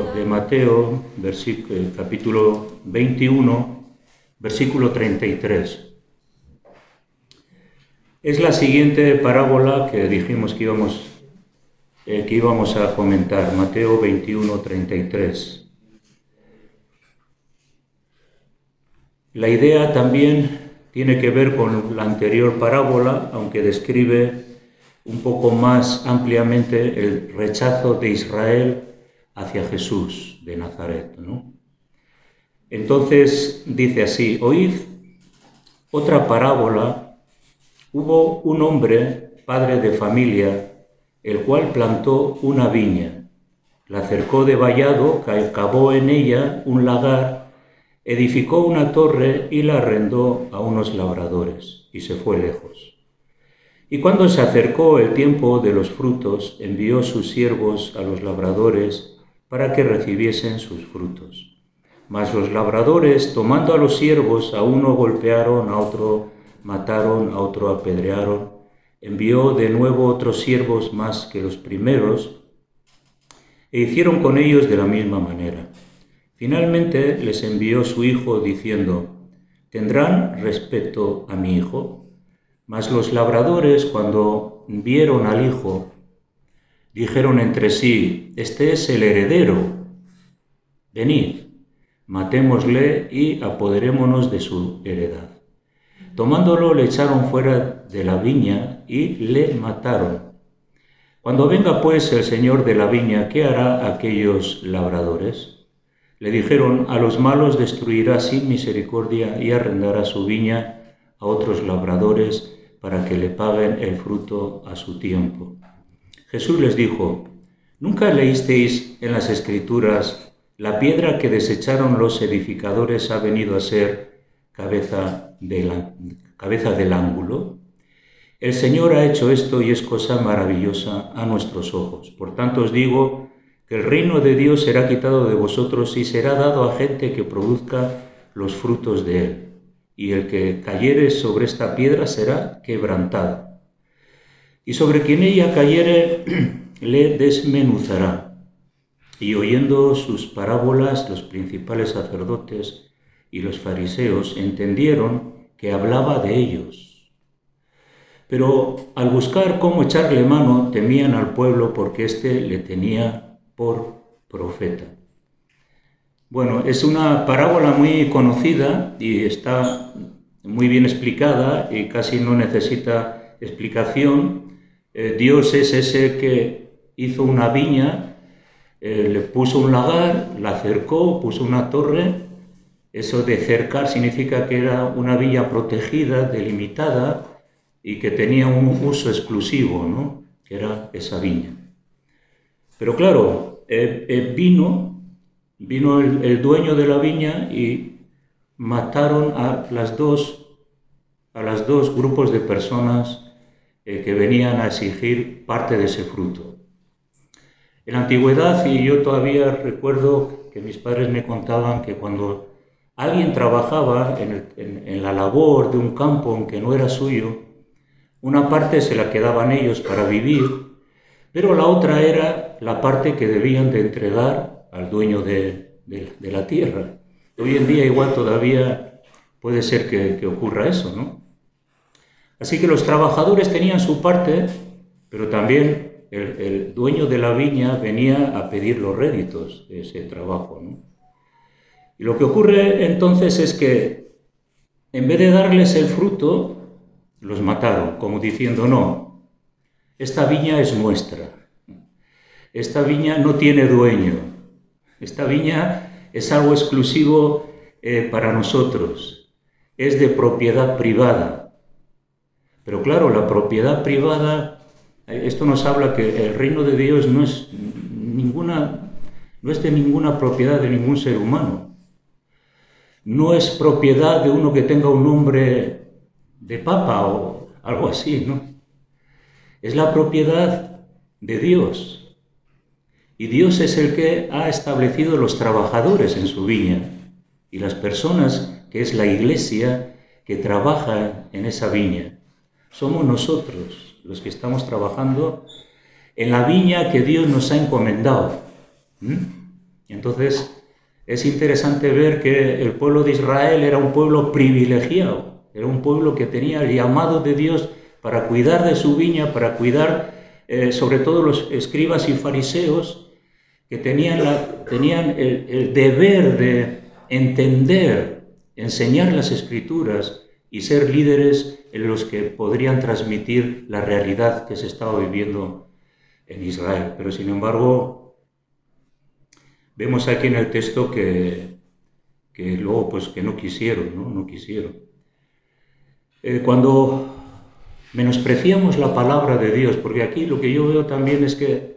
Evangelio de Mateo, capítulo 21, versículo 33. Es la siguiente parábola que dijimos que íbamos a comentar, Mateo 21, 33. La idea también tiene que ver con la anterior parábola, aunque describe un poco más ampliamente el rechazo de Israel hacia Jesús de Nazaret, ¿no? Entonces dice así: oíd otra parábola. Hubo un hombre, padre de familia, el cual plantó una viña, la cercó de vallado, cavó en ella un lagar, edificó una torre y la arrendó a unos labradores, y se fue lejos. Y cuando se acercó el tiempo de los frutos, envió sus siervos a los labradores para que recibiesen sus frutos. Mas los labradores, tomando a los siervos, a uno golpearon, a otro mataron, a otro apedrearon. Envió de nuevo otros siervos más que los primeros, e hicieron con ellos de la misma manera. Finalmente les envió su hijo, diciendo: ¿tendrán respeto a mi hijo? Mas los labradores, cuando vieron al hijo, dijeron entre sí: este es el heredero. Venid, matémosle y apoderémonos de su heredad. Tomándolo, le echaron fuera de la viña y le mataron. Cuando venga pues el señor de la viña, ¿qué hará aquellos labradores? Le dijeron: a los malos destruirá sin misericordia y arrendará su viña a otros labradores para que le paguen el fruto a su tiempo. Jesús les dijo: ¿nunca leísteis en las Escrituras: la piedra que desecharon los edificadores ha venido a ser cabeza del ángulo? El Señor ha hecho esto y es cosa maravillosa a nuestros ojos. Por tanto os digo que el reino de Dios será quitado de vosotros y será dado a gente que produzca los frutos de él. Y el que cayere sobre esta piedra será quebrantado. Y sobre quien ella cayere le desmenuzará. Y oyendo sus parábolas, los principales sacerdotes y los fariseos entendieron que hablaba de ellos. Pero al buscar cómo echarle mano, temían al pueblo porque éste le tenía por profeta. Bueno, es una parábola muy conocida y está muy bien explicada y casi no necesita explicación. Dios es ese que hizo una viña, le puso un lagar, la cercó, puso una torre. Eso de cercar significa que era una viña protegida, delimitada y que tenía un uso exclusivo, ¿no? Que era esa viña. Pero claro, vino el dueño de la viña y mataron a las dos grupos de personas que venían a exigir parte de ese fruto. En la antigüedad, y yo todavía recuerdo que mis padres me contaban que cuando alguien trabajaba en la labor de un campo aunque no era suyo, una parte se la quedaban ellos para vivir, pero la otra era la parte que debían de entregar al dueño de la tierra. Hoy en día igual todavía puede ser que ocurra eso, ¿no? Así que los trabajadores tenían su parte, pero también el dueño de la viña venía a pedir los réditos de ese trabajo, ¿no? Y lo que ocurre entonces es que en vez de darles el fruto, los mataron, como diciendo: no, esta viña es nuestra, esta viña no tiene dueño, esta viña es algo exclusivo para nosotros, es de propiedad privada. Pero claro, la propiedad privada, esto nos habla que el reino de Dios no es de ninguna propiedad de ningún ser humano. No es propiedad de uno que tenga un nombre de papa o algo así, ¿no? Es la propiedad de Dios. Y Dios es el que ha establecido los trabajadores en su viña y las personas, que es la iglesia, que trabaja en esa viña. Somos nosotros los que estamos trabajando en la viña que Dios nos ha encomendado. Entonces, es interesante ver que el pueblo de Israel era un pueblo privilegiado, era un pueblo que tenía el llamado de Dios para cuidar de su viña, para cuidar sobre todo los escribas y fariseos, que tenían el deber de entender, enseñar las Escrituras y ser líderes en los que podrían transmitir la realidad que se estaba viviendo en Israel. Pero sin embargo, vemos aquí en el texto que luego pues que no quisieron, ¿no? No quisieron. Cuando menospreciamos la palabra de Dios, porque aquí lo que yo veo también es que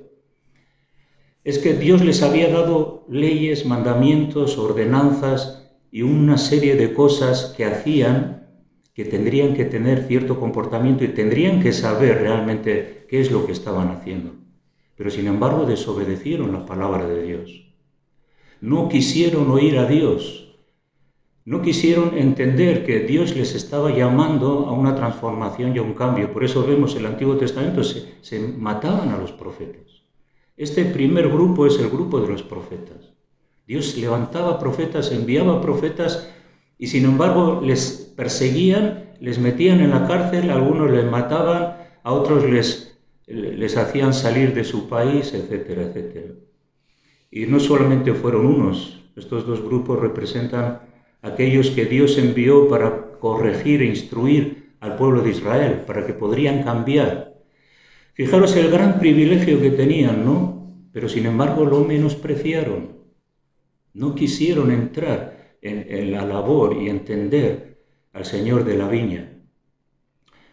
Dios les había dado leyes, mandamientos, ordenanzas y una serie de cosas que hacían, que tendrían que tener cierto comportamiento y tendrían que saber realmente qué es lo que estaban haciendo. Pero sin embargo desobedecieron la palabra de Dios. No quisieron oír a Dios. No quisieron entender que Dios les estaba llamando a una transformación y a un cambio. Por eso vemos en el Antiguo Testamento se mataban a los profetas. Este primer grupo es el grupo de los profetas. Dios levantaba profetas, enviaba profetas y sin embargo les perseguían, les metían en la cárcel, a algunos les mataban, a otros les hacían salir de su país, etcétera, etcétera. Y no solamente fueron unos, estos dos grupos representan aquellos que Dios envió para corregir e instruir al pueblo de Israel, para que podrían cambiar. Fijaros el gran privilegio que tenían, ¿no? Pero sin embargo lo menospreciaron. No quisieron entrar en la labor y entender al Señor de la viña.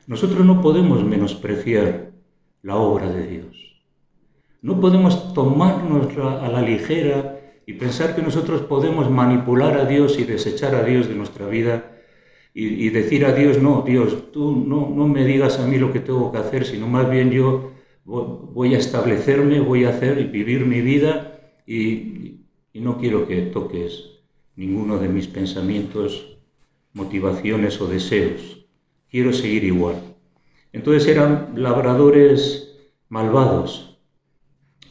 Nosotros no podemos menospreciar la obra de Dios. No podemos tomárnosla a la ligera y pensar que nosotros podemos manipular a Dios y desechar a Dios de nuestra vida y decir a Dios, no, Dios, tú no me digas a mí lo que tengo que hacer, sino más bien yo voy a establecerme, voy a hacer y vivir mi vida y no quiero que toques ninguno de mis pensamientos, motivaciones o deseos. Quiero seguir igual. Entonces eran labradores malvados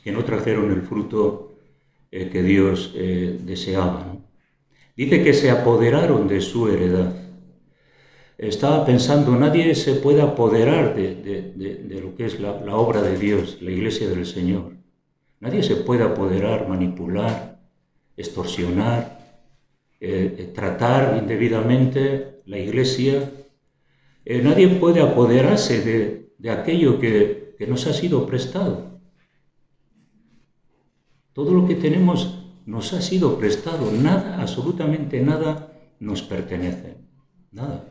que no trajeron el fruto que Dios deseaba, ¿no? Dice que se apoderaron de su heredad. Estaba pensando, nadie se puede apoderar de lo que es la obra de Dios, la iglesia del Señor. Nadie se puede apoderar, manipular, extorsionar, tratar indebidamente la iglesia. Nadie puede apoderarse de aquello que nos ha sido prestado. Todo lo que tenemos nos ha sido prestado, nada, absolutamente nada nos pertenece, nada.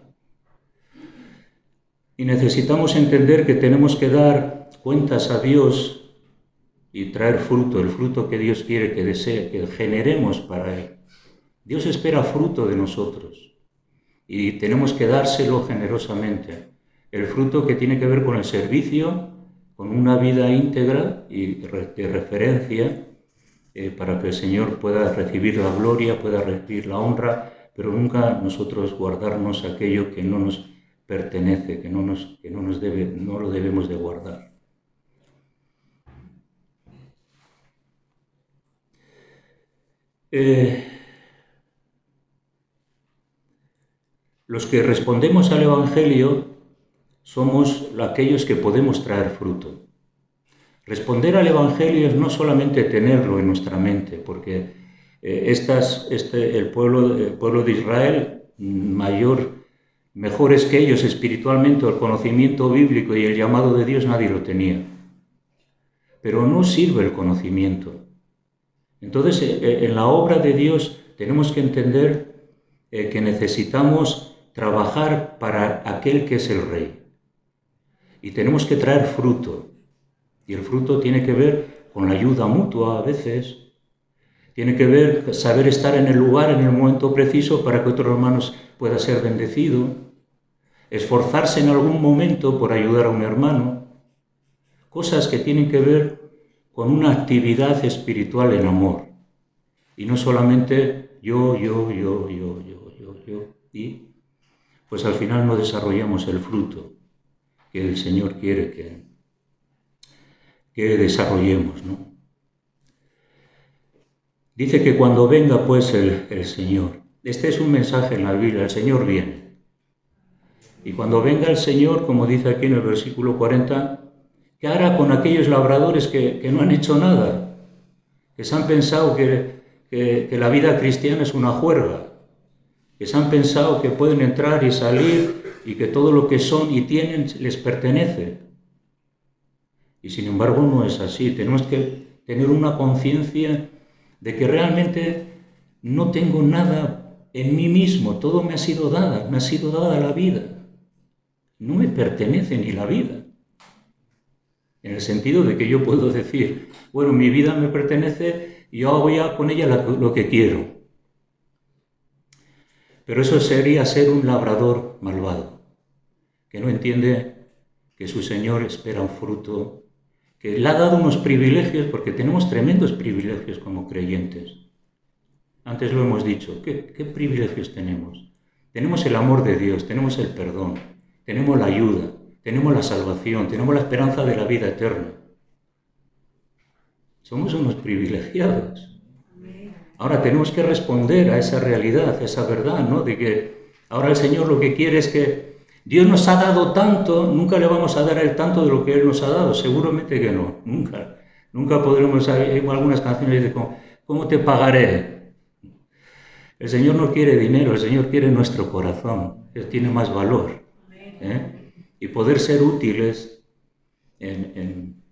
Y necesitamos entender que tenemos que dar cuentas a Dios y traer fruto, el fruto que Dios quiere, que desee, que generemos para Él. Dios espera fruto de nosotros y tenemos que dárselo generosamente. El fruto que tiene que ver con el servicio, con una vida íntegra y de referencia, para que el Señor pueda recibir la gloria, pueda recibir la honra, pero nunca nosotros guardarnos aquello que no nos pertenece, que no lo debemos de guardar. Los que respondemos al Evangelio somos aquellos que podemos traer fruto. Responder al Evangelio es no solamente tenerlo en nuestra mente, porque el pueblo de Israel, mejores que ellos espiritualmente, el conocimiento bíblico y el llamado de Dios nadie lo tenía. Pero no sirve el conocimiento. Entonces, en la obra de Dios tenemos que entender que necesitamos trabajar para aquel que es el Rey. Y tenemos que traer fruto. Y el fruto tiene que ver con la ayuda mutua a veces. Tiene que ver saber estar en el lugar, en el momento preciso para que otro hermano pueda ser bendecido. Esforzarse en algún momento por ayudar a un hermano. Cosas que tienen que ver con una actividad espiritual en amor. Y no solamente yo. Y pues al final no desarrollamos el fruto que el Señor quiere que desarrollemos, ¿no? Dice que cuando venga pues el Señor, este es un mensaje en la Biblia, el Señor viene. Y cuando venga el Señor, como dice aquí en el versículo 40, ¿qué hará con aquellos labradores que no han hecho nada? Que se han pensado que la vida cristiana es una juerga, que se han pensado que pueden entrar y salir y que todo lo que son y tienen les pertenece. Y sin embargo no es así. Tenemos que tener una conciencia de que realmente no tengo nada en mí mismo, todo me ha sido dada la vida. No me pertenece ni la vida. En el sentido de que yo puedo decir, bueno, mi vida me pertenece y yo hago ya con ella lo que quiero. Pero eso sería ser un labrador malvado, que no entiende que su Señor espera un fruto, que le ha dado unos privilegios, porque tenemos tremendos privilegios como creyentes. Antes lo hemos dicho, ¿qué privilegios tenemos? Tenemos el amor de Dios, tenemos el perdón, tenemos la ayuda, tenemos la salvación, tenemos la esperanza de la vida eterna. Somos unos privilegiados. Ahora tenemos que responder a esa realidad, a esa verdad, ¿no? De que ahora el Señor lo que quiere es que Dios nos ha dado tanto, nunca le vamos a dar el tanto de lo que Él nos ha dado, seguramente que no, nunca. Nunca podremos, hay algunas canciones de ¿cómo te pagaré? El Señor no quiere dinero, el Señor quiere nuestro corazón, Él tiene más valor. Y poder ser útiles en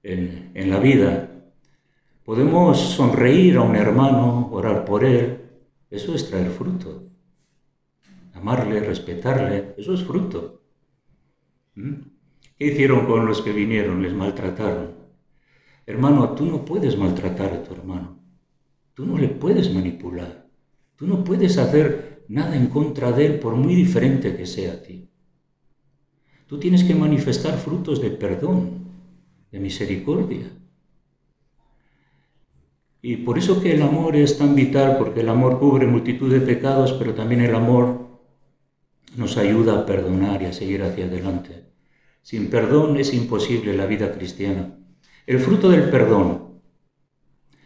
la vida. Podemos sonreír a un hermano, orar por él, eso es traer fruto. Amarle, respetarle, eso es fruto. ¿Qué hicieron con los que vinieron? Les maltrataron. Hermano, tú no puedes maltratar a tu hermano. Tú no le puedes manipular. Tú no puedes hacer nada en contra de él, por muy diferente que sea a ti. Tú tienes que manifestar frutos de perdón, de misericordia. Y por eso que el amor es tan vital, porque el amor cubre multitud de pecados, pero también el amor nos ayuda a perdonar y a seguir hacia adelante. Sin perdón es imposible la vida cristiana. El fruto del perdón.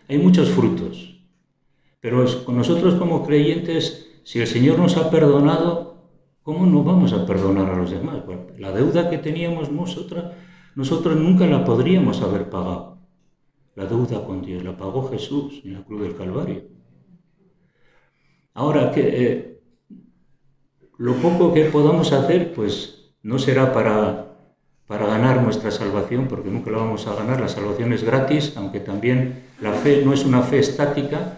Hay muchos frutos, pero con nosotros como creyentes, si el Señor nos ha perdonado, ¿cómo no vamos a perdonar a los demás? Bueno, la deuda que teníamos nosotros nunca la podríamos haber pagado. La deuda con Dios la pagó Jesús en la cruz del Calvario. Ahora, lo poco que podamos hacer, pues no será para ganar nuestra salvación, porque nunca la vamos a ganar. La salvación es gratis, aunque también la fe no es una fe estática.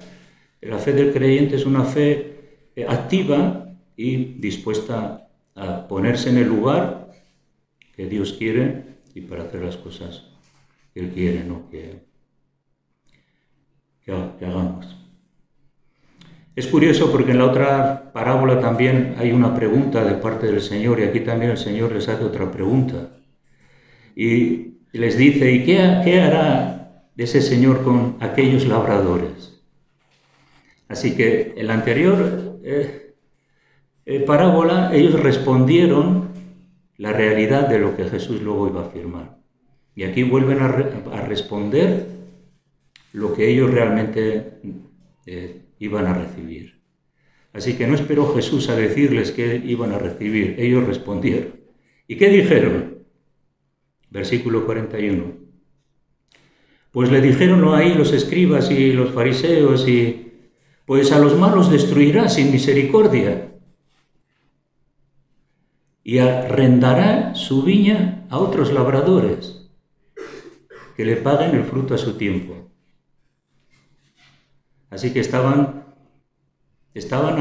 La fe del creyente es una fe activa y dispuesta a ponerse en el lugar que Dios quiere y para hacer las cosas que Él quiere, ¿no? que hagamos. Es curioso porque en la otra parábola también hay una pregunta de parte del Señor, y aquí también el Señor les hace otra pregunta. Y les dice, ¿y qué hará de ese Señor con aquellos labradores? Así que en la anterior parábola ellos respondieron la realidad de lo que Jesús luego iba a afirmar. Y aquí vuelven a responder lo que ellos realmente iban a recibir. Así que no esperó Jesús a decirles qué iban a recibir, ellos respondieron. ¿Y qué dijeron? Versículo 41. Pues le dijeron ahí los escribas y los fariseos, pues a los malos destruirá sin misericordia y arrendará su viña a otros labradores que le paguen el fruto a su tiempo. Así que estaban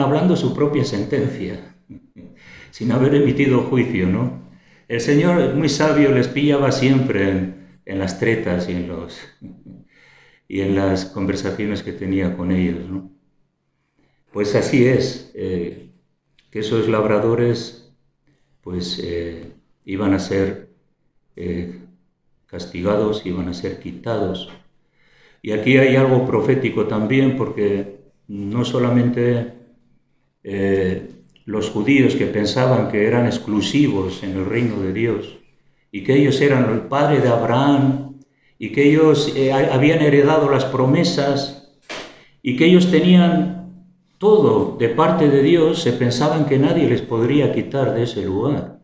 hablando su propia sentencia, sin haber emitido juicio, ¿no? El Señor, muy sabio, les pillaba siempre en las tretas y en las conversaciones que tenía con ellos, ¿no? Pues así es, que esos labradores pues iban a ser castigados, iban a ser quitados. Y aquí hay algo profético también, porque no solamente los judíos que pensaban que eran exclusivos en el reino de Dios y que ellos eran el padre de Abraham y que ellos habían heredado las promesas y que ellos tenían todo de parte de Dios, se pensaban que nadie les podría quitar de ese lugar.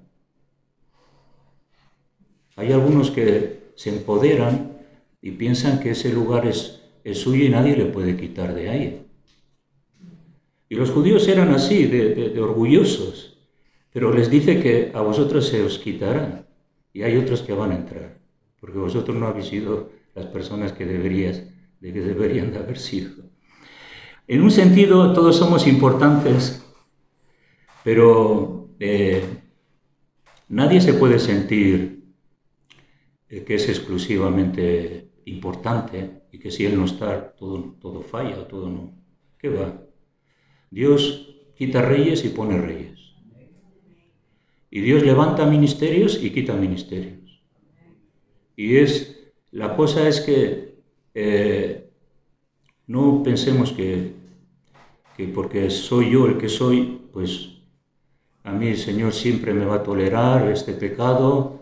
Hay algunos que se empoderan y piensan que ese lugar es suyo y nadie le puede quitar de ahí. Y los judíos eran así, de orgullosos, pero les dice que a vosotros se os quitará y hay otros que van a entrar, porque vosotros no habéis sido las personas que deberían de haber sido. En un sentido, todos somos importantes, pero nadie se puede sentir que es exclusivamente importante y que si Él no está, todo falla o todo no. ¿Qué va? Dios quita reyes y pone reyes. Y Dios levanta ministerios y quita ministerios. Y la cosa es que no pensemos que porque soy yo el que soy, pues a mí el Señor siempre me va a tolerar este pecado,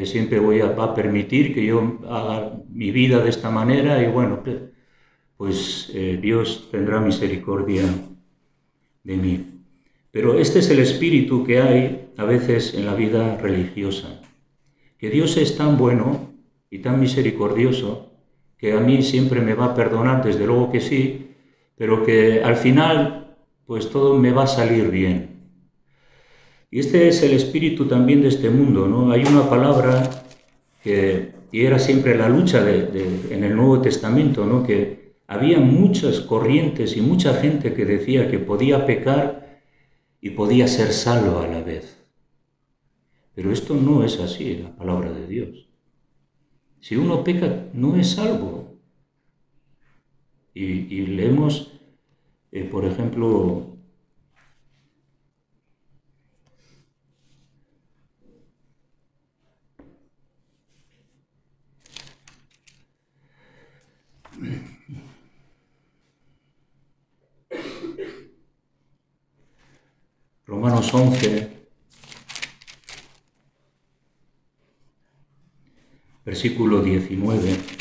siempre va a permitir que yo haga mi vida de esta manera y bueno, pues Dios tendrá misericordia de mí. Pero este es el espíritu que hay a veces en la vida religiosa, que Dios es tan bueno y tan misericordioso que a mí siempre me va a perdonar, desde luego que sí, pero que al final pues todo me va a salir bien. Y este es el espíritu también de este mundo, ¿no? Hay una palabra y era siempre la lucha en el Nuevo Testamento, ¿no? Que había muchas corrientes y mucha gente que decía que podía pecar y podía ser salvo a la vez. Pero esto no es así, la palabra de Dios. Si uno peca, no es salvo. Y leemos, por ejemplo, Romanos 11, versículo 19.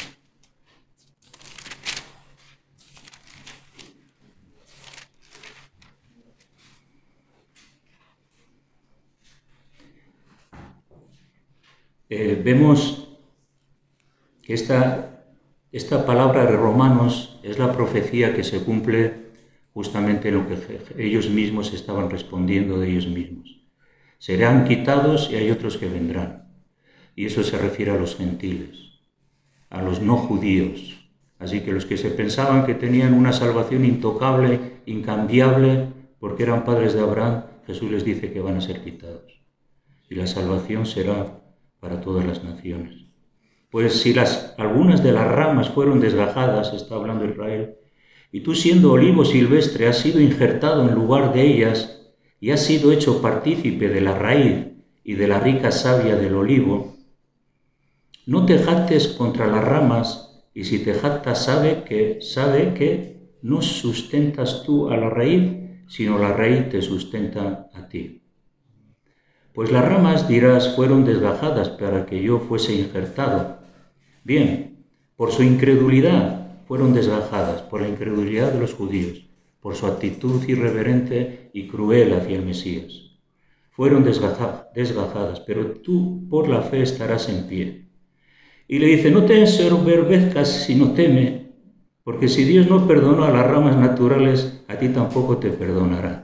Vemos que esta palabra de Romanos es la profecía que se cumple justamente en lo que ellos mismos estaban respondiendo de ellos mismos. Serán quitados y hay otros que vendrán. Y eso se refiere a los gentiles, a los no judíos. Así que los que se pensaban que tenían una salvación intocable, incambiable, porque eran padres de Abraham, Jesús les dice que van a ser quitados. Y la salvación será para todas las naciones. Pues si algunas de las ramas fueron desgajadas, está hablando Israel, y tú siendo olivo silvestre has sido injertado en lugar de ellas y has sido hecho partícipe de la raíz y de la rica savia del olivo, no te jactes contra las ramas, y si te jactas sabe que no sustentas tú a la raíz, sino la raíz te sustenta a ti. Pues las ramas, dirás, fueron desgajadas para que yo fuese injertado. Bien, por su incredulidad fueron desgajadas, por la incredulidad de los judíos, por su actitud irreverente y cruel hacia el Mesías. Fueron desgajadas, pero tú por la fe estarás en pie. Y le dice, no te ensoberbezcas, sino teme, porque si Dios no perdonó a las ramas naturales, a ti tampoco te perdonará.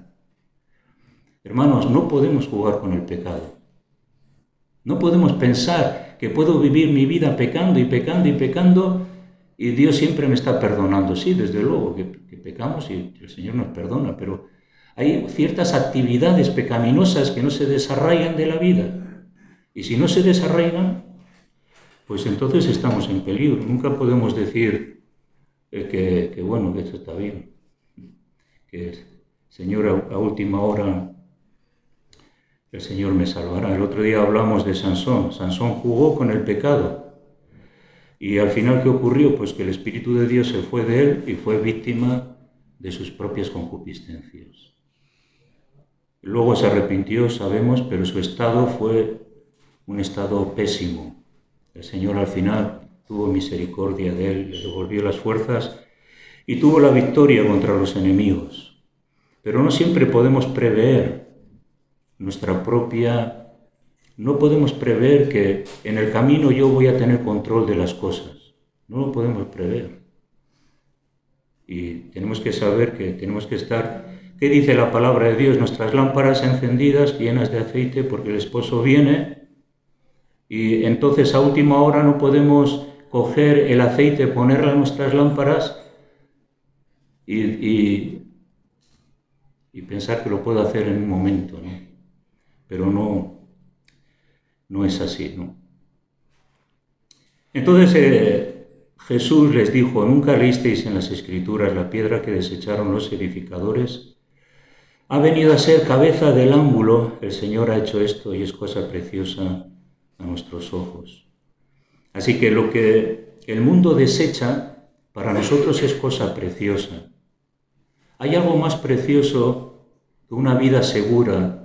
Hermanos, no podemos jugar con el pecado. No podemos pensar que puedo vivir mi vida pecando y pecando y pecando y Dios siempre me está perdonando. Sí, desde luego que pecamos y el Señor nos perdona, pero hay ciertas actividades pecaminosas que no se desarraigan de la vida. Y si no se desarraigan, pues entonces estamos en peligro. Nunca podemos decir que esto está bien. Que el Señor a última hora, el Señor me salvará. El otro día hablamos de Sansón. Sansón jugó con el pecado. Y al final, ¿qué ocurrió? Pues que el Espíritu de Dios se fue de él y fue víctima de sus propias concupiscencias. Luego se arrepintió, sabemos, pero su estado fue un estado pésimo. El Señor al final tuvo misericordia de él, le devolvió las fuerzas y tuvo la victoria contra los enemigos. Pero no siempre podemos prever no podemos prever que en el camino yo voy a tener control de las cosas. No lo podemos prever. Y tenemos que saber que tenemos que estar, ¿qué dice la palabra de Dios? Nuestras lámparas encendidas, llenas de aceite, porque el esposo viene. Y entonces a última hora no podemos coger el aceite, ponerlo en nuestras lámparas y pensar que lo puedo hacer en un momento, ¿no? Pero no es así, ¿no? Entonces Jesús les dijo: ¿nunca leísteis en las Escrituras la piedra que desecharon los edificadores? Ha venido a ser cabeza del ángulo. El Señor ha hecho esto y es cosa preciosa a nuestros ojos. Así que lo que el mundo desecha, para nosotros es cosa preciosa. ¿Hay algo más precioso que una vida segura,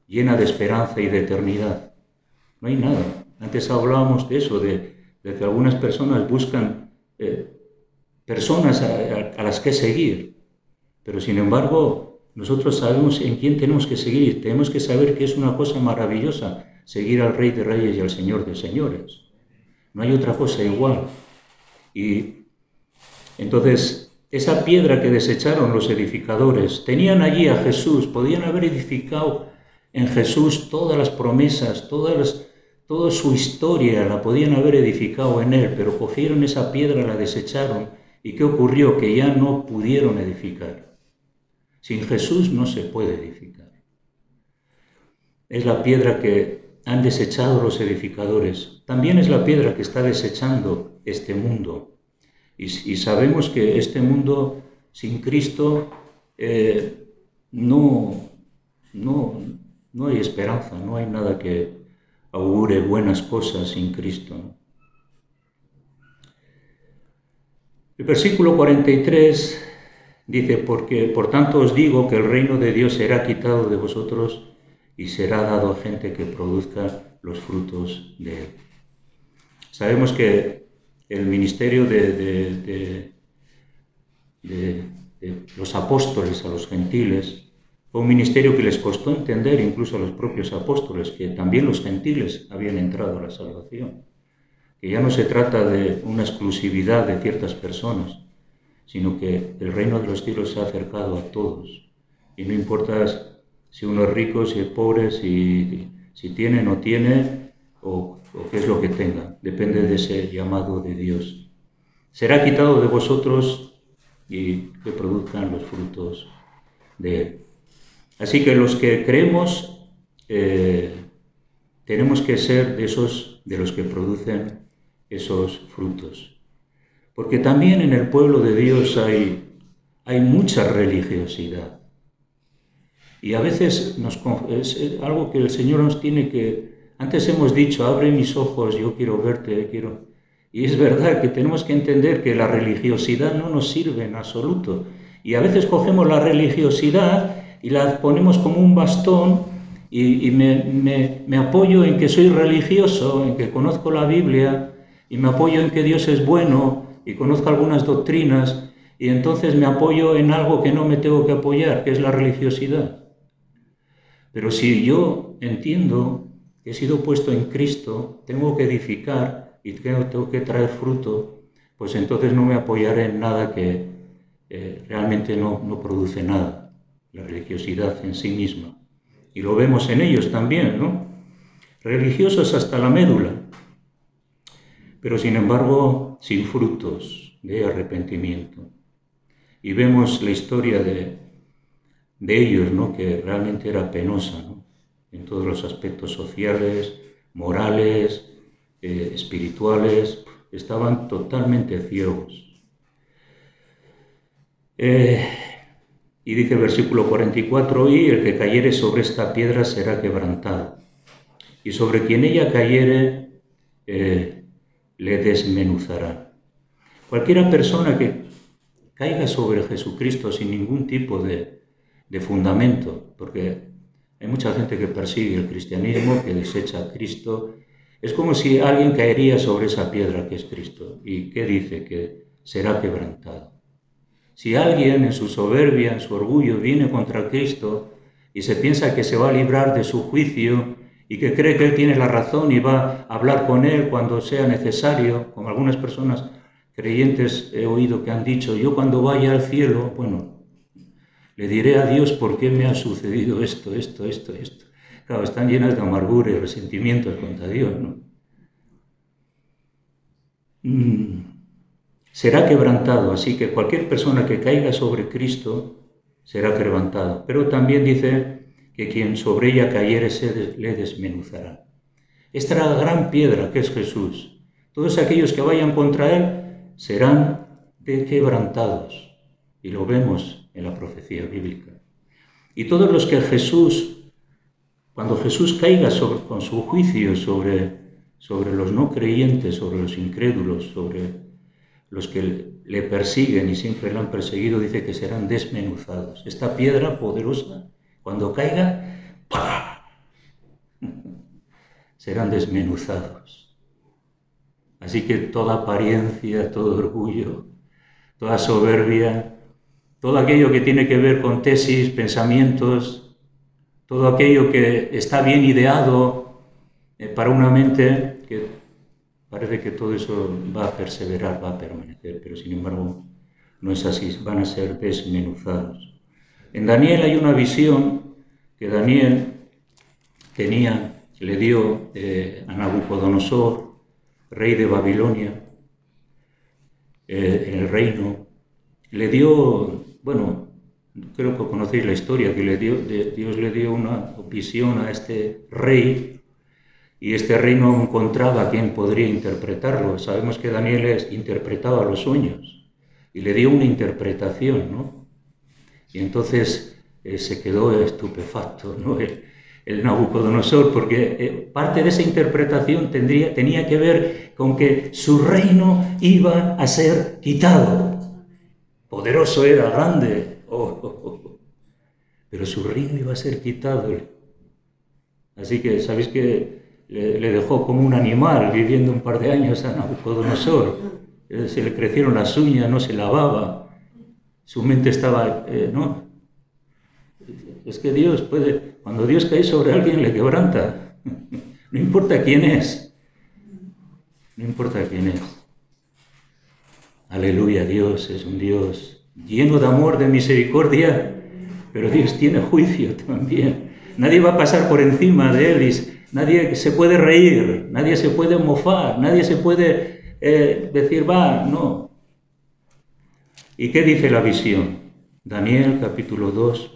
llena de esperanza y de eternidad? No hay nada. Antes hablábamos de eso, de que algunas personas buscan personas a las que seguir, pero sin embargo nosotros sabemos en quién tenemos que seguir. Tenemos que saber que es una cosa maravillosa seguir al Rey de Reyes y al Señor de Señores. No hay otra cosa igual. Y entonces, esa piedra que desecharon los edificadores, tenían allí a Jesús, podían haber edificado en Jesús todas las promesas, toda su historia la podían haber edificado en Él, pero cogieron esa piedra, la desecharon. ¿Y qué ocurrió? Que ya no pudieron edificar. Sin Jesús no se puede edificar. Es la piedra que han desechado los edificadores. También es la piedra que está desechando este mundo. Y sabemos que este mundo sin Cristo no hay esperanza, no hay nada que augure buenas cosas sin Cristo, ¿no? El versículo 43 dice: porque por tanto os digo que el reino de Dios será quitado de vosotros y será dado a gente que produzca los frutos de él. Sabemos que el ministerio de los apóstoles a los gentiles fue un ministerio que les costó entender incluso a los propios apóstoles, que también los gentiles habían entrado a la salvación, que ya no se trata de una exclusividad de ciertas personas, sino que el reino de los cielos se ha acercado a todos, y no importa si uno es rico, si es pobre, si tiene o no tiene, o qué es lo que tenga, depende de ese llamado de Dios. Será quitado de vosotros y que produzcan los frutos de él. Así que los que creemos tenemos que ser de los que producen esos frutos. Porque también en el pueblo de Dios hay mucha religiosidad. Y a veces es algo que el Señor nos tiene que... Antes hemos dicho: abre mis ojos, yo quiero verte, quiero... Y es verdad que tenemos que entender que la religiosidad no nos sirve en absoluto. Y a veces cogemos la religiosidad y la ponemos como un bastón y me apoyo en que soy religioso, en que conozco la Biblia, y me apoyo en que Dios es bueno y conozco algunas doctrinas, y entonces me apoyo en algo que no me tengo que apoyar, que es la religiosidad. Pero si yo entiendo que he sido puesto en Cristo, tengo que edificar y tengo que traer fruto, pues entonces no me apoyaré en nada que realmente no produce nada, la religiosidad en sí misma. Y lo vemos en ellos también, ¿no? Religiosos hasta la médula, pero sin embargo sin frutos de arrepentimiento. Y vemos la historia de ellos, ¿no? Que realmente era penosa, ¿no? En todos los aspectos sociales, morales, espirituales, estaban totalmente ciegos. Y dice el versículo 44: y el que cayere sobre esta piedra será quebrantado, y sobre quien ella cayere le desmenuzará. Cualquiera persona que caiga sobre Jesucristo sin ningún tipo de fundamento, porque hay mucha gente que persigue el cristianismo, que desecha a Cristo. Es como si alguien caería sobre esa piedra que es Cristo. ¿Y qué dice? Que será quebrantado. Si alguien en su soberbia, en su orgullo, viene contra Cristo y se piensa que se va a librar de su juicio y que cree que Él tiene la razón y va a hablar con Él cuando sea necesario, como algunas personas creyentes he oído que han dicho, yo cuando vaya al cielo, bueno, le diré a Dios por qué me ha sucedido esto. Claro, están llenas de amargura y resentimientos contra Dios, ¿no? Será quebrantado, así que cualquier persona que caiga sobre Cristo será quebrantado. Pero también dice que quien sobre ella cayere le desmenuzará. Esta es la gran piedra que es Jesús. Todos aquellos que vayan contra Él serán quebrantados. Y lo vemos en la profecía bíblica. Y todos los que cuando Jesús caiga con su juicio sobre los no creyentes, sobre los incrédulos, sobre los que le persiguen y siempre le han perseguido, dice que serán desmenuzados. Esta piedra poderosa, cuando caiga, ¡pah!, serán desmenuzados. Así que toda apariencia, todo orgullo, toda soberbia, todo aquello que tiene que ver con tesis, pensamientos, todo aquello que está bien ideado para una mente, que parece que todo eso va a perseverar, va a permanecer, pero sin embargo no es así, van a ser desmenuzados. En Daniel hay una visión que Daniel le dio a Nabucodonosor, rey de Babilonia, en el reino. Le dio, bueno, creo que conocéis la historia, que Dios le dio una visión a este rey, y este rey no encontraba a quien podría interpretarlo. Sabemos que Daniel interpretaba los sueños, y le dio una interpretación, ¿no? Y entonces se quedó estupefacto, ¿no?, el Nabucodonosor, porque parte de esa interpretación tenía que ver con que su reino iba a ser quitado. Poderoso era, grande, pero su reino iba a ser quitado. Así que, ¿sabéis que le dejó como un animal viviendo un par de años a Nabucodonosor? Se le crecieron las uñas, no se lavaba, su mente estaba, ¿no? Es que Dios puede, cuando Dios cae sobre alguien le quebranta, no importa quién es, no importa quién es. Aleluya, Dios es un Dios lleno de amor, de misericordia, pero Dios tiene juicio también. Nadie va a pasar por encima de Él, y nadie se puede reír, nadie se puede mofar, nadie se puede decir, va, no. ¿Y qué dice la visión? Daniel capítulo 2,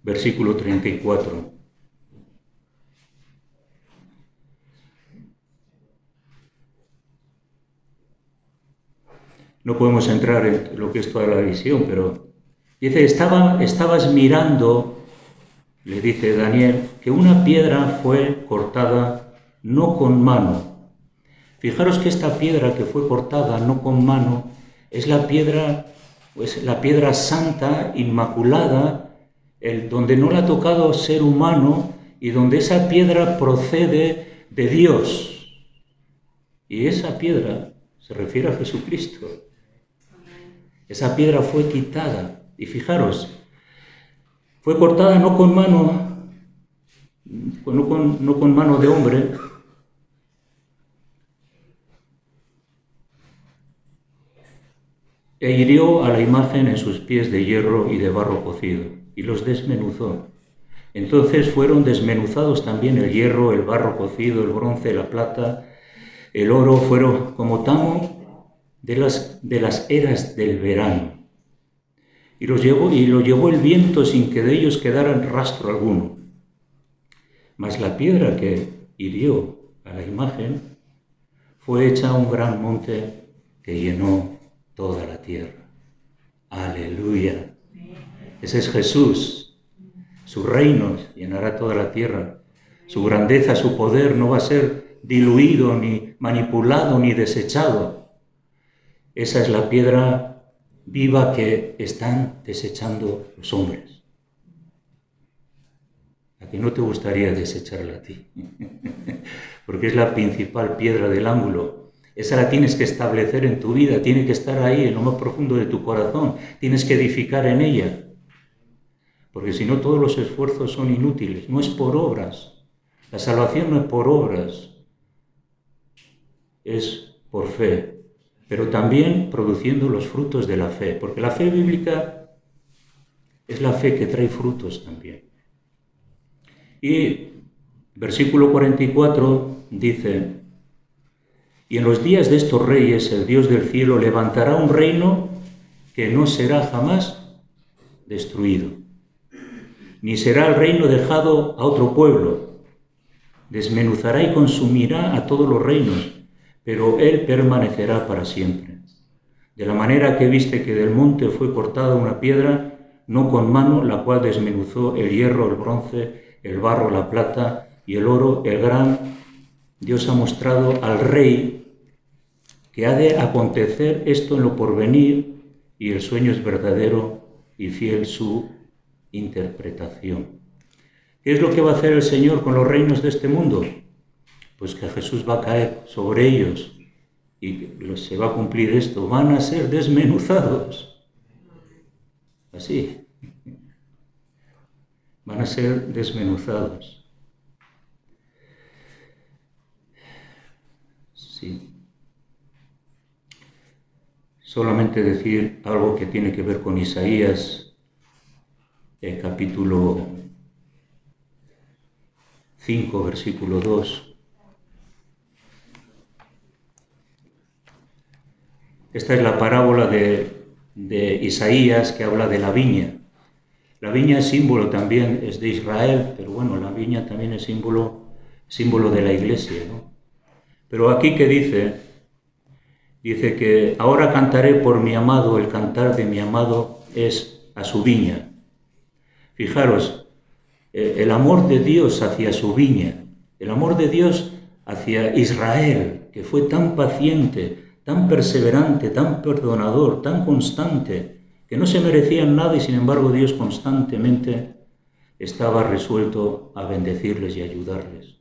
versículo 34. No podemos entrar en lo que es toda la visión, pero dice, estabas mirando, le dice Daniel, que una piedra fue cortada no con mano. Fijaros que esta piedra que fue cortada no con mano es la piedra santa, inmaculada, donde no la ha tocado ser humano y donde esa piedra procede de Dios. Y esa piedra se refiere a Jesucristo. Esa piedra fue quitada. Y fijaros, fue cortada no con mano, no con mano de hombre, e hirió a la imagen en sus pies de hierro y de barro cocido, y los desmenuzó. Entonces fueron desmenuzados también el hierro, el barro cocido, el bronce, la plata, el oro, fueron como tamo de las eras del verano. Y lo llevó el viento sin que de ellos quedara rastro alguno. Mas la piedra que hirió a la imagen fue hecha un gran monte que llenó toda la tierra. Aleluya. Ese es Jesús. Su reino llenará toda la tierra. Su grandeza, su poder no va a ser diluido, ni manipulado, ni desechado. Esa es la piedra viva que están desechando los hombres. ¿A ti no te gustaría desecharla a ti? Porque es la principal piedra del ángulo. Esa la tienes que establecer en tu vida, tiene que estar ahí en lo más profundo de tu corazón, tienes que edificar en ella, porque si no todos los esfuerzos son inútiles, no es por obras, la salvación no es por obras, es por fe, pero también produciendo los frutos de la fe, porque la fe bíblica es la fe que trae frutos también. Y versículo 44 dice: y en los días de estos reyes el Dios del cielo levantará un reino que no será jamás destruido, ni será el reino dejado a otro pueblo. Desmenuzará y consumirá a todos los reinos, pero él permanecerá para siempre. De la manera que viste que del monte fue cortada una piedra, no con mano, la cual desmenuzó el hierro, el bronce, el barro, la plata y el oro, el gran. Dios ha mostrado al rey que ha de acontecer esto en lo porvenir, y el sueño es verdadero y fiel su interpretación. ¿Qué es lo que va a hacer el Señor con los reinos de este mundo? Pues que Jesús va a caer sobre ellos y se va a cumplir esto, van a ser desmenuzados. Así. Van a ser desmenuzados. Sí. Solamente decir algo que tiene que ver con Isaías, el capítulo 5, versículo 2. Esta es la parábola de Isaías que habla de la viña. La viña es símbolo también, es de Israel, pero bueno, la viña también es símbolo de la iglesia, ¿no? Pero aquí que dice que ahora cantaré por mi amado, el cantar de mi amado es a su viña. Fijaros, el amor de Dios hacia su viña, el amor de Dios hacia Israel, que fue tan paciente, tan perseverante, tan perdonador, tan constante, que no se merecían nada y sin embargo Dios constantemente estaba resuelto a bendecirles y ayudarles.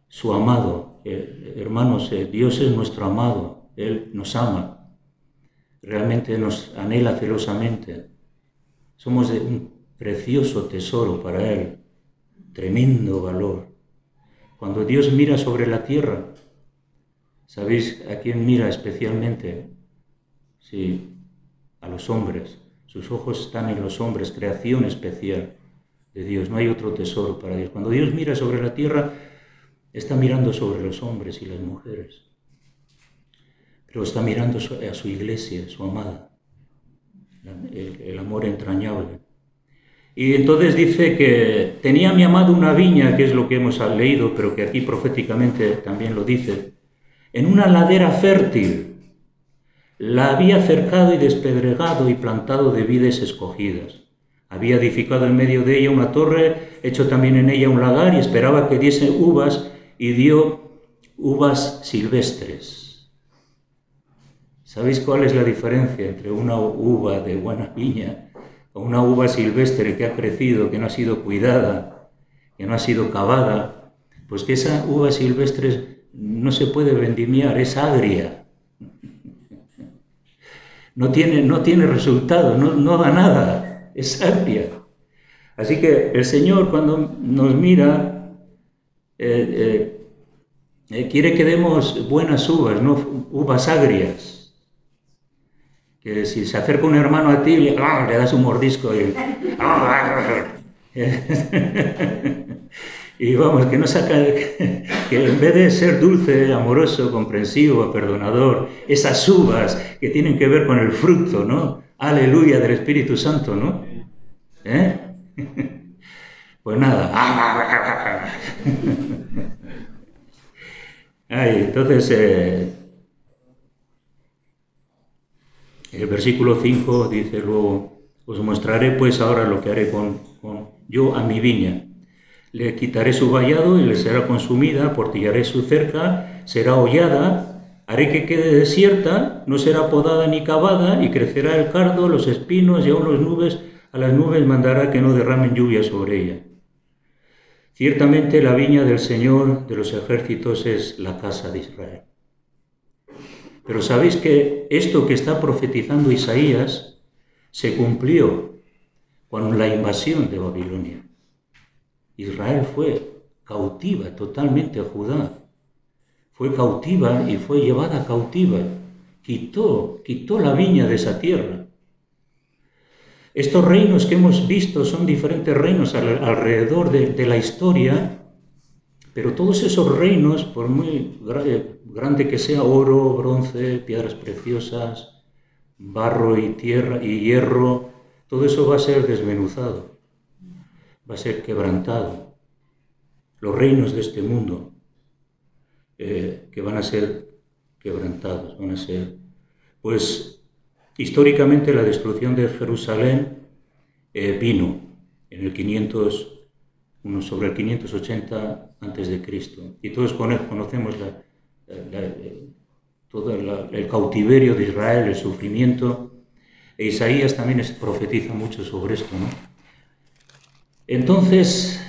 Su amado, hermanos, Dios es nuestro amado, Él nos ama, realmente nos anhela celosamente. Somos de un precioso tesoro para Él, tremendo valor. Cuando Dios mira sobre la tierra, ¿sabéis a quién mira especialmente? Sí, a los hombres. Sus ojos están en los hombres, creación especial de Dios. No hay otro tesoro para Dios. Cuando Dios mira sobre la tierra, está mirando sobre los hombres y las mujeres. Pero está mirando a su iglesia, su amada, el amor entrañable. Y entonces dice que tenía mi amado una viña, que es lo que hemos leído, pero que aquí proféticamente también lo dice, en una ladera fértil. La había cercado y despedregado y plantado de vides escogidas. Había edificado en medio de ella una torre, hecho también en ella un lagar, y esperaba que diese uvas, y dio uvas silvestres. ¿Sabéis cuál es la diferencia entre una uva de buena viña o una uva silvestre que ha crecido, que no ha sido cuidada, que no ha sido cavada? Pues que esa uva silvestre no se puede vendimiar, es agria. No tiene resultado, no da nada, es agria. Así que el Señor, cuando nos mira, quiere que demos buenas uvas, no uvas agrias. Que si se acerca un hermano a ti, le das un mordisco y vamos, que no saca, que en vez de ser dulce, amoroso, comprensivo, perdonador, esas uvas que tienen que ver con el fruto, ¿no? Aleluya, del Espíritu Santo, ¿no? Pues nada. Entonces, el versículo 5 dice luego: os mostraré pues ahora lo que haré con yo a mi viña. Le quitaré su vallado y le será consumida, portillaré su cerca, será hollada, haré que quede desierta, no será podada ni cavada, y crecerá el cardo, los espinos y aún a las nubes mandará que no derramen lluvia sobre ella. Ciertamente la viña del Señor de los ejércitos es la casa de Israel. Pero sabéis que esto que está profetizando Isaías se cumplió con la invasión de Babilonia. Israel fue cautiva totalmente a Judá. Fue cautiva y fue llevada cautiva. Quitó la viña de esa tierra. Estos reinos que hemos visto son diferentes reinos alrededor de la historia, pero todos esos reinos, por muy grande que sea, oro, bronce, piedras preciosas, barro y tierra y hierro, todo eso va a ser desmenuzado, va a ser quebrantado. Los reinos de este mundo que van a ser quebrantados, van a ser, pues históricamente la destrucción de Jerusalén vino en el 501 sobre el 580 antes de Cristo, y todos conocemos todo el cautiverio de Israel, el sufrimiento, e Isaías también profetiza mucho sobre esto, ¿no? Entonces,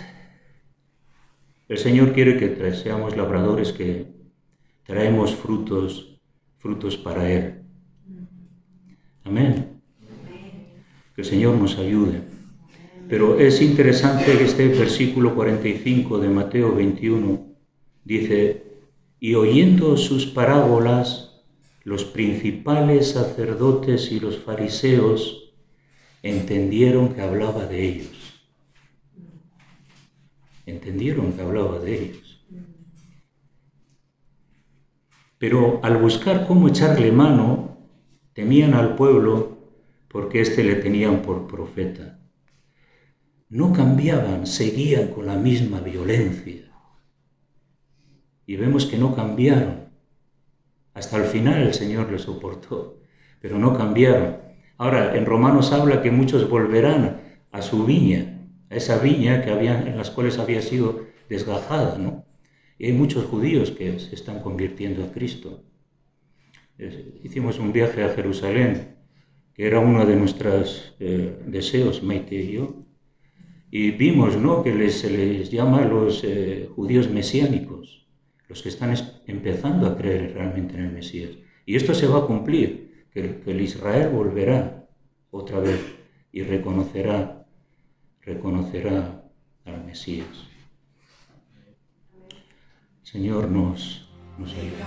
el Señor quiere que seamos labradores que traemos frutos para Él. Amén. Que el Señor nos ayude. Pero es interesante que este versículo 45 de Mateo 21 dice: y oyendo sus parábolas, los principales sacerdotes y los fariseos entendieron que hablaba de ellos. Entendieron que hablaba de ellos. Pero al buscar cómo echarle mano, temían al pueblo porque éste le tenían por profeta. No cambiaban, seguían con la misma violencia. Y vemos que no cambiaron. Hasta el final el Señor les soportó, pero no cambiaron. Ahora, en Romanos habla que muchos volverán a su viña, a esa viña en las cuales había sido desgajada, ¿no? Y hay muchos judíos que se están convirtiendo a Cristo. Hicimos un viaje a Jerusalén, que era uno de nuestros deseos, Maite y yo, y vimos, ¿no?, que se les llama los judíos mesiánicos, los que están empezando a creer realmente en el Mesías. Y esto se va a cumplir, que el Israel volverá otra vez y reconocerá al Mesías. Señor, nos ayude.